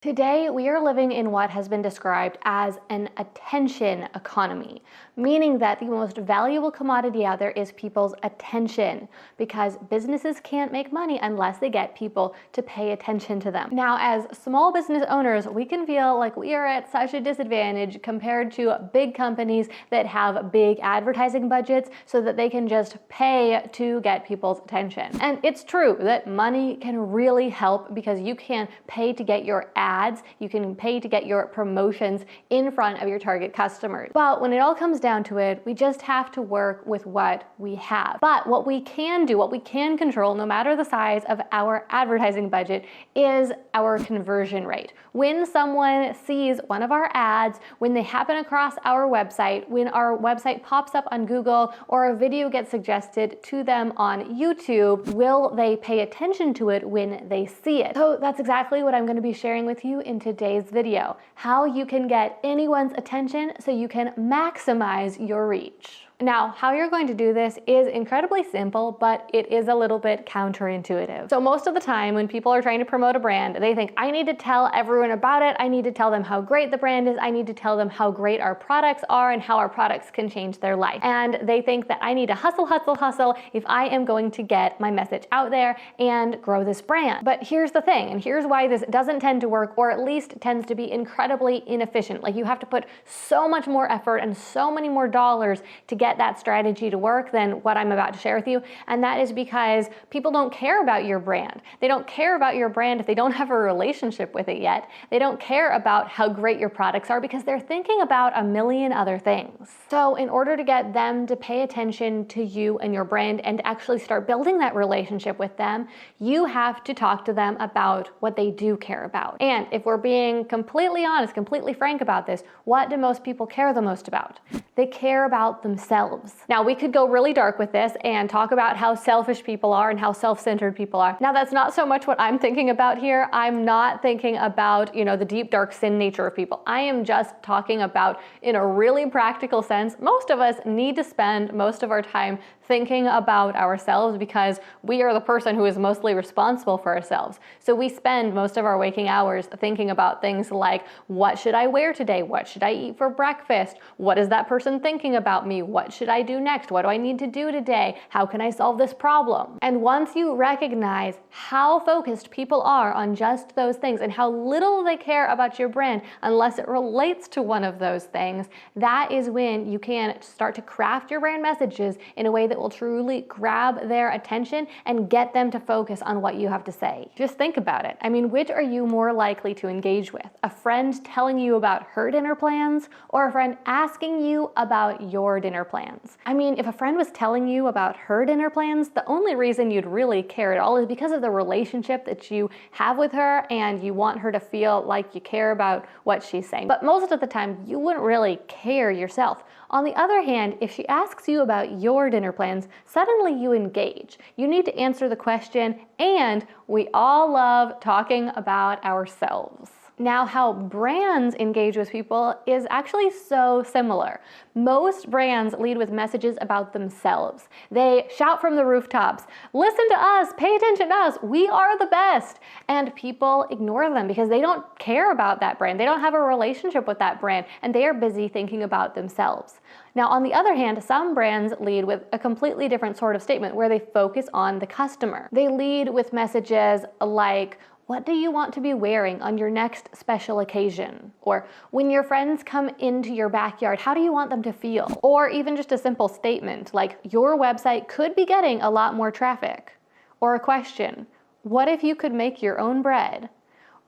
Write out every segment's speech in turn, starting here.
Today, we are living in what has been described as an attention economy, meaning that the most valuable commodity out there is people's attention, because businesses can't make money unless they get people to pay attention to them. Now, as small business owners, we can feel like we are at such a disadvantage compared to big companies that have big advertising budgets so that they can just pay to get people's attention. And it's true that money can really help because you can pay to get your ads, you can pay to get your promotions in front of your target customers. But when it all comes down to it, we just have to work with what we have. But what we can do, what we can control, no matter the size of our advertising budget, is our conversion rate. When someone sees one of our ads, when they happen across our website, when our website pops up on Google, or a video gets suggested to them on YouTube, will they pay attention to it when they see it? So that's exactly what I'm going to be sharing with you in today's video, how you can get anyone's attention so you can maximize your reach. Now, how you're going to do this is incredibly simple, but it is a little bit counterintuitive. So most of the time when people are trying to promote a brand, they think, I need to tell everyone about it. I need to tell them how great the brand is. I need to tell them how great our products are and how our products can change their life. And they think that I need to hustle, hustle, hustle if I am going to get my message out there and grow this brand. But here's the thing, and here's why this doesn't tend to work, or at least tends to be incredibly inefficient. Like, you have to put so much more effort and so many more dollars to get that strategy to work than what I'm about to share with you. And that is because people don't care about your brand. They don't care about your brand if they don't have a relationship with it yet. They don't care about how great your products are because they're thinking about a million other things. So in order to get them to pay attention to you and your brand and actually start building that relationship with them, you have to talk to them about what they do care about. And if we're being completely honest, completely frank about this, what do most people care the most about? They care about themselves. Now, we could go really dark with this and talk about how selfish people are and how self-centered people are. Now, that's not so much what I'm thinking about here. I'm not thinking about, the deep, dark sin nature of people. I am just talking about, in a really practical sense, most of us need to spend most of our time thinking about ourselves because we are the person who is mostly responsible for ourselves. So we spend most of our waking hours thinking about things like, what should I wear today? What should I eat for breakfast? What is that person thinking about me? What should I do next? What do I need to do today? How can I solve this problem? And once you recognize how focused people are on just those things and how little they care about your brand unless it relates to one of those things, that is when you can start to craft your brand messages in a way that will truly grab their attention and get them to focus on what you have to say. Just think about it. I mean, which are you more likely to engage with? A friend telling you about her dinner plans, or a friend asking you about your dinner plans? I mean, if a friend was telling you about her dinner plans, the only reason you'd really care at all is because of the relationship that you have with her and you want her to feel like you care about what she's saying. But most of the time, you wouldn't really care yourself. On the other hand, if she asks you about your dinner plans, suddenly you engage. You need to answer the question, and we all love talking about ourselves. Now, how brands engage with people is actually so similar. Most brands lead with messages about themselves. They shout from the rooftops, listen to us, pay attention to us, we are the best. And people ignore them because they don't care about that brand. They don't have a relationship with that brand, and they are busy thinking about themselves. Now, on the other hand, some brands lead with a completely different sort of statement where they focus on the customer. They lead with messages like, what do you want to be wearing on your next special occasion? Or when your friends come into your backyard, how do you want them to feel? Or even just a simple statement like, your website could be getting a lot more traffic. Or a question, what if you could make your own bread?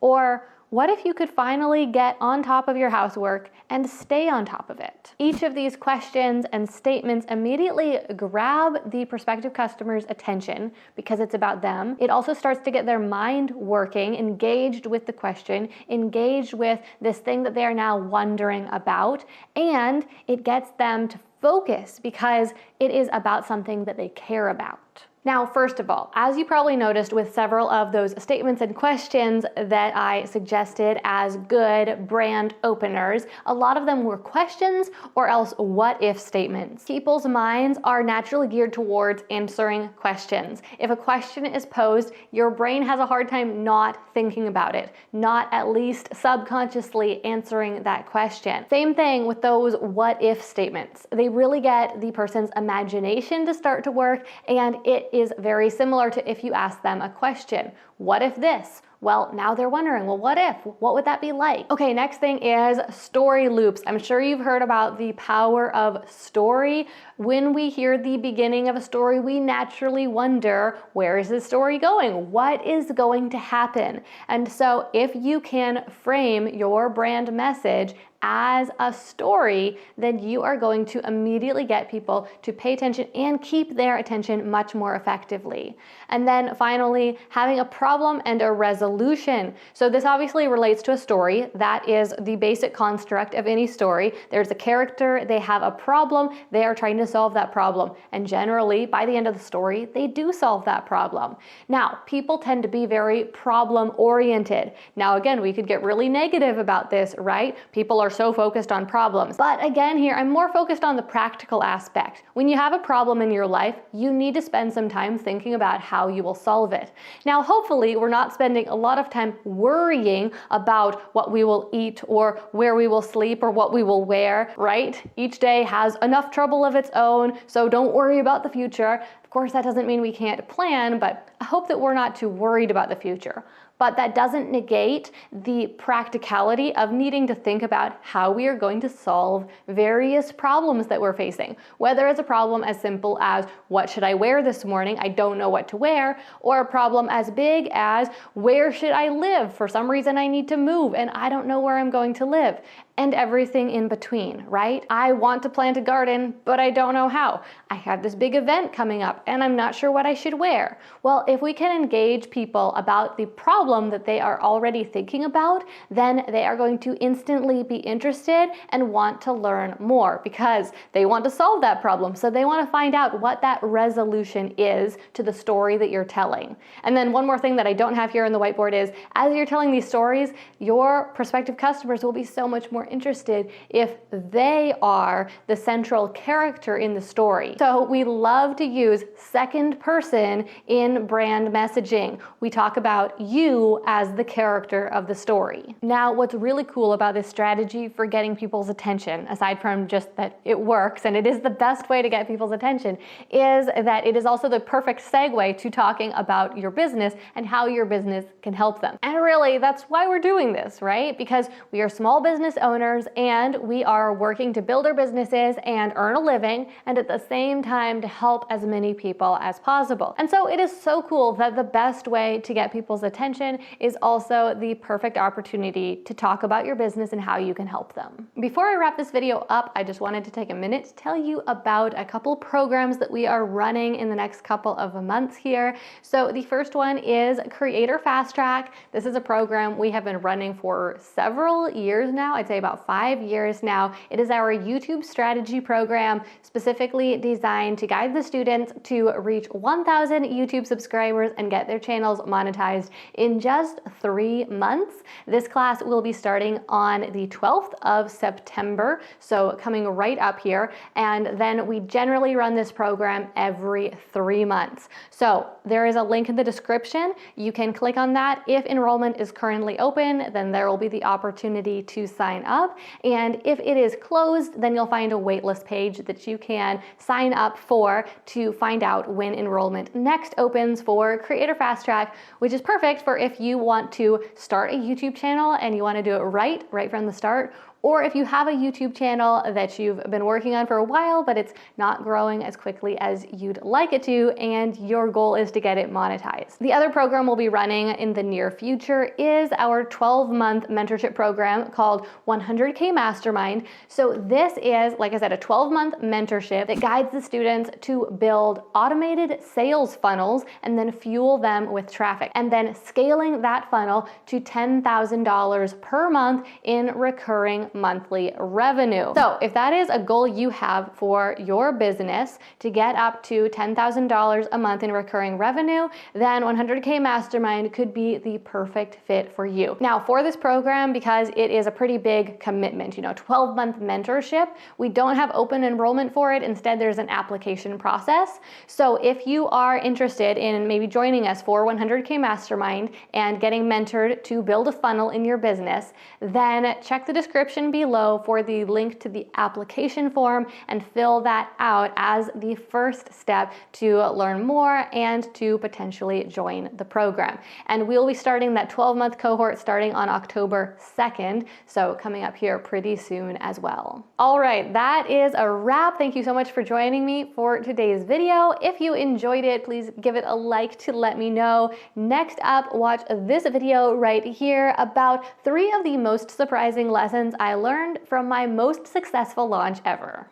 Or what if you could finally get on top of your housework and stay on top of it? Each of these questions and statements immediately grab the prospective customer's attention because it's about them. It also starts to get their mind working, engaged with the question, engaged with this thing that they are now wondering about, and it gets them to focus because it is about something that they care about. Now, first of all, as you probably noticed with several of those statements and questions that I suggested as good brand openers, a lot of them were questions or else what if statements. People's minds are naturally geared towards answering questions. If a question is posed, your brain has a hard time not thinking about it, not at least subconsciously answering that question. Same thing with those what if statements. They really get the person's imagination to start to work, and it is very similar to if you ask them a question. What if this? Well, now they're wondering, well, what if? What would that be like? Okay, next thing is story loops. I'm sure you've heard about the power of story. When we hear the beginning of a story, we naturally wonder, where is this story going? What is going to happen? And so if you can frame your brand message as a story, then you are going to immediately get people to pay attention and keep their attention much more effectively. And then finally, having a problem and a resolution. So this obviously relates to a story. That is the basic construct of any story. There's a character, they have a problem, they are trying to solve that problem. And generally, by the end of the story, they do solve that problem. Now, people tend to be very problem-oriented. Now, again, we could get really negative about this, right? People are so focused on problems. But again, here, I'm more focused on the practical aspect. When you have a problem in your life, you need to spend some time thinking about how you will solve it. Now, hopefully, we're not spending a lot of time worrying about what we will eat or where we will sleep or what we will wear, right? Each day has enough trouble of its own, so don't worry about the future. Of course, that doesn't mean we can't plan, but I hope that we're not too worried about the future. But that doesn't negate the practicality of needing to think about how we are going to solve various problems that we're facing. Whether it's a problem as simple as, what should I wear this morning? I don't know what to wear. Or a problem as big as, where should I live? For some reason I need to move and I don't know where I'm going to live. And everything in between, right? I want to plant a garden, but I don't know how. I have this big event coming up and I'm not sure what I should wear. Well, if we can engage people about the problem that they are already thinking about, then they are going to instantly be interested and want to learn more because they want to solve that problem. So they want to find out what that resolution is to the story that you're telling. And then one more thing that I don't have here on the whiteboard is, as you're telling these stories, your prospective customers will be so much more interested if they are the central character in the story. So we love to use second person in brand messaging. We talk about you as the character of the story. Now, what's really cool about this strategy for getting people's attention, aside from just that it works and it is the best way to get people's attention, is that it is also the perfect segue to talking about your business and how your business can help them. And really, that's why we're doing this, right? Because we are small business owners and we are working to build our businesses and earn a living, and at the same time to help as many people as possible. And so it is so cool that the best way to get people's attention is also the perfect opportunity to talk about your business and how you can help them. Before I wrap this video up, I just wanted to take a minute to tell you about a couple programs that we are running in the next couple of months here. So the first one is Creator Fast Track. This is a program we have been running for several years now. I'd say about 5 years now. It is our YouTube strategy program specifically designed to guide the students to reach 1,000 YouTube subscribers and get their channels monetized in just 3 months. This class will be starting on the 12th of September, so coming right up here. And then we generally run this program every 3 months. So there is a link in the description. You can click on that. If enrollment is currently open, then there will be the opportunity to sign up. And if it is closed, then you'll find a waitlist page that you can sign up for to find out when enrollment next opens for Creator Fast Track, which is perfect for if you want to start a YouTube channel and you want to do it right from the start, or if you have a YouTube channel that you've been working on for a while, but it's not growing as quickly as you'd like it to, and your goal is to get it monetized. The other program we'll be running in the near future is our 12-month mentorship program called 100K Mastermind. So this is, like I said, a 12-month mentorship that guides the students to build automated sales funnels and then fuel them with traffic, and then scaling that funnel to $10,000 per month in recurring monthly revenue. So if that is a goal you have for your business to get up to $10,000 a month in recurring revenue, then 100K Mastermind could be the perfect fit for you. Now for this program, because it is a pretty big commitment, 12-month mentorship, we don't have open enrollment for it. Instead, there's an application process. So if you are interested in maybe joining us for 100K Mastermind and getting mentored to build a funnel in your business, then check the description below for the link to the application form and fill that out as the first step to learn more and to potentially join the program. And we'll be starting that 12-month cohort starting on October 2nd, so coming up here pretty soon as well. All right, that is a wrap. Thank you so much for joining me for today's video. If you enjoyed it, please give it a like to let me know. Next up, watch this video right here about 3 of the most surprising lessons I learned from my most successful launch ever.